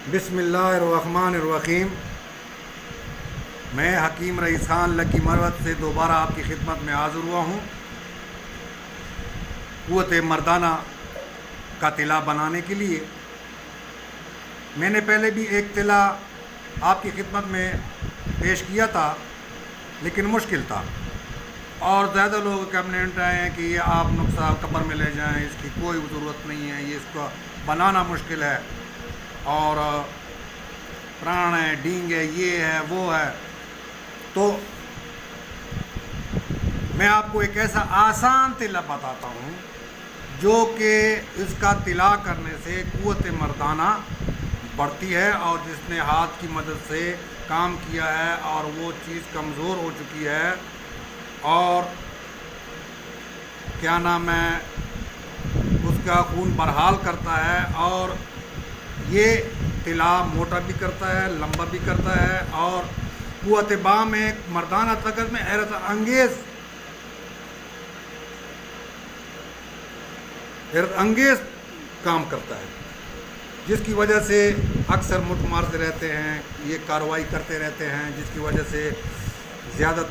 بسم اللہ الرحمن الرحیم۔ میں حکیم رئیس خان لکی مروت سے دوبارہ آپ کی خدمت میں حاضر ہوا ہوں قوت مردانہ کا تلا بنانے کے لیے۔ میں نے پہلے بھی ایک تلا آپ کی خدمت میں پیش کیا تھا، لیکن مشکل تھا اور زیادہ لوگ کمپلینٹ آئے ہیں کہ یہ آپ نسخہ قبر میں لے جائیں، اس کی کوئی ضرورت نہیں ہے، یہ اس کو بنانا مشکل ہے اور پران ہے، ڈینگ ہے، یہ ہے، وہ ہے۔ تو میں آپ کو ایک ایسا آسان تلا بتاتا ہوں جو کہ اس کا تلا کرنے سے قوت مردانہ بڑھتی ہے، اور جس نے ہاتھ کی مدد سے کام کیا ہے اور وہ چیز کمزور ہو چکی ہے اور کیا نام ہے اس کا خون بحال کرتا ہے، اور یہ تلا موٹا بھی کرتا ہے، لمبا بھی کرتا ہے، اور قوت باں میں مردانہ طاقت میں حیرت انگیز کام کرتا ہے، جس کی وجہ سے اکثر مٹ مارتے رہتے ہیں، یہ کارروائی کرتے رہتے ہیں، جس کی وجہ سے زیادہ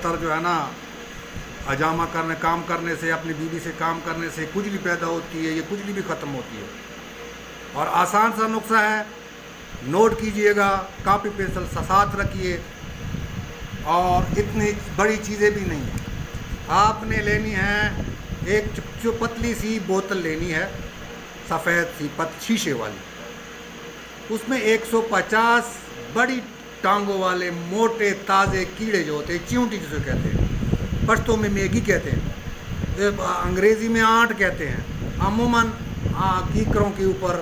تر جو ہے نا حجامہ کام کرنے سے، اپنی بیوی سے کام کرنے سے کجلی پیدا ہوتی ہے، یہ کجلی بھی ختم ہوتی ہے۔ اور آسان سا نسخہ ہے، نوٹ کیجئے گا، کاپی پینسل ساتھ رکھیے، اور اتنی بڑی چیزیں بھی نہیں ہیں۔ آپ نے لینی ہے ایک پتلی سی بوتل لینی ہے، سفید سی شیشے والی، اس میں 150 بڑی ٹانگوں والے موٹے تازے کیڑے جو ہوتے ہیں، چیونٹی جسے کہتے ہیں، پشتو میں میگی کہتے ہیں، انگریزی میں آنٹ کہتے ہیں، عموماً کیکروں کے اوپر،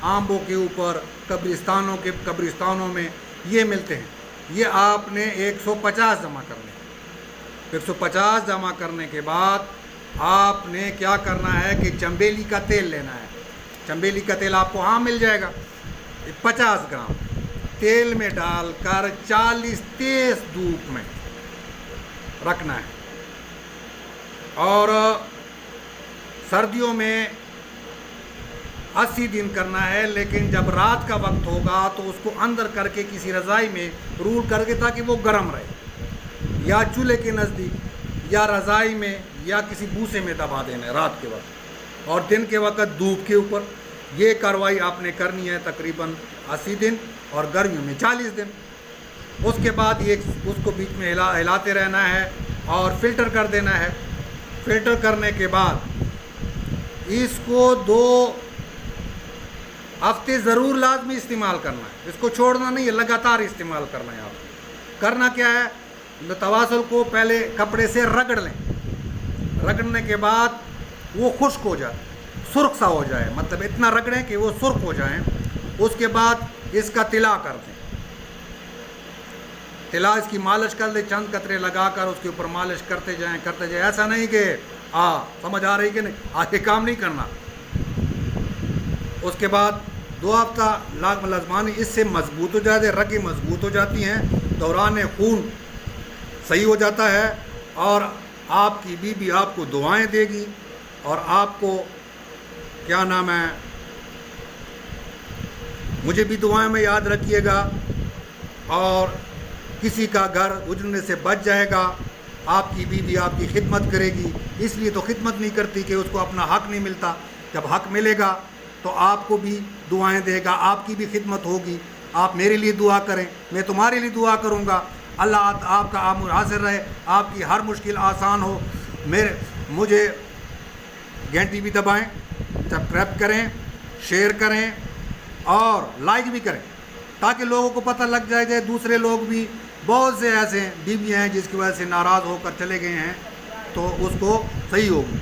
آمبوں کے اوپر، قبرستانوں میں یہ ملتے ہیں۔ یہ آپ نے 150 جمع کرنے ہیں۔ 150 جمع کرنے کے بعد آپ نے کیا کرنا ہے کہ چنبیلی کا تیل لینا ہے۔ چنبیلی کا تیل آپ کو ہاں مل جائے گا، 50 گرام تیل میں ڈال کر 40 تیز دھوپ میں رکھنا ہے، اور سردیوں میں 80 دن کرنا ہے، لیکن جب رات کا وقت ہوگا تو اس کو اندر کر کے کسی رضائی میں رول کر کے، تاکہ وہ گرم رہے، یا چولہے کے نزدیک یا رضائی میں یا کسی بوسے میں دبا دینا ہے رات کے وقت، اور دن کے وقت دھوپ کے اوپر۔ یہ کارروائی آپ نے کرنی ہے تقریباً 80 دن، اور گرمیوں میں 40 دن۔ اس کے بعد اس کو بیچ میں ہلاتے رہنا ہے اور فلٹر کر دینا ہے۔ فلٹر کرنے کے بعد اس کو 2 ہفتے ضرور لازمی استعمال کرنا ہے، اس کو چھوڑنا نہیں ہے، لگاتار استعمال کرنا ہے۔ آپ کرنا کیا ہے، تواصل کو پہلے کپڑے سے رگڑ لیں، رگڑنے کے بعد وہ خشک ہو جائے، سرخ سا ہو جائے، مطلب اتنا رگڑیں کہ وہ سرخ ہو جائیں۔ اس کے بعد اس کا تلا کر دیں، تلا اس کی مالش کر دیں، چند قطرے لگا کر اس کے اوپر مالش کرتے جائیں۔ ایسا نہیں کہ سمجھ آ رہی کہ نہیں، آگے کام نہیں کرنا۔ اس کے بعد 2 ہفتہ لازمانی اس سے مضبوط ہو جاتے، رگیں مضبوط ہو جاتی ہیں، دوران خون صحیح ہو جاتا ہے، اور آپ کی بیوی آپ کو دعائیں دے گی، اور آپ کو کیا نام ہے، مجھے بھی دعائیں میں یاد رکھیے گا، اور کسی کا گھر اجڑنے سے بچ جائے گا۔ آپ کی بیوی آپ کی خدمت کرے گی، اس لیے تو خدمت نہیں کرتی کہ اس کو اپنا حق نہیں ملتا۔ جب حق ملے گا تو آپ کو بھی دعائیں دے گا، آپ کی بھی خدمت ہوگی۔ آپ میرے لیے دعا کریں، میں تمہارے لیے دعا کروں گا، اللہ آپ کا امر حاضر رہے، آپ کی ہر مشکل آسان ہو۔ مجھے گھنٹی بھی دبائیں، سبسکرائب کریں، شیئر کریں، اور لائک بھی کریں، تاکہ لوگوں کو پتہ لگ جائے کہ دوسرے لوگ بھی، بہت سے ایسے بیویاں ہیں جس کی وجہ سے ناراض ہو کر چلے گئے ہیں، تو اس کو صحیح ہوگی۔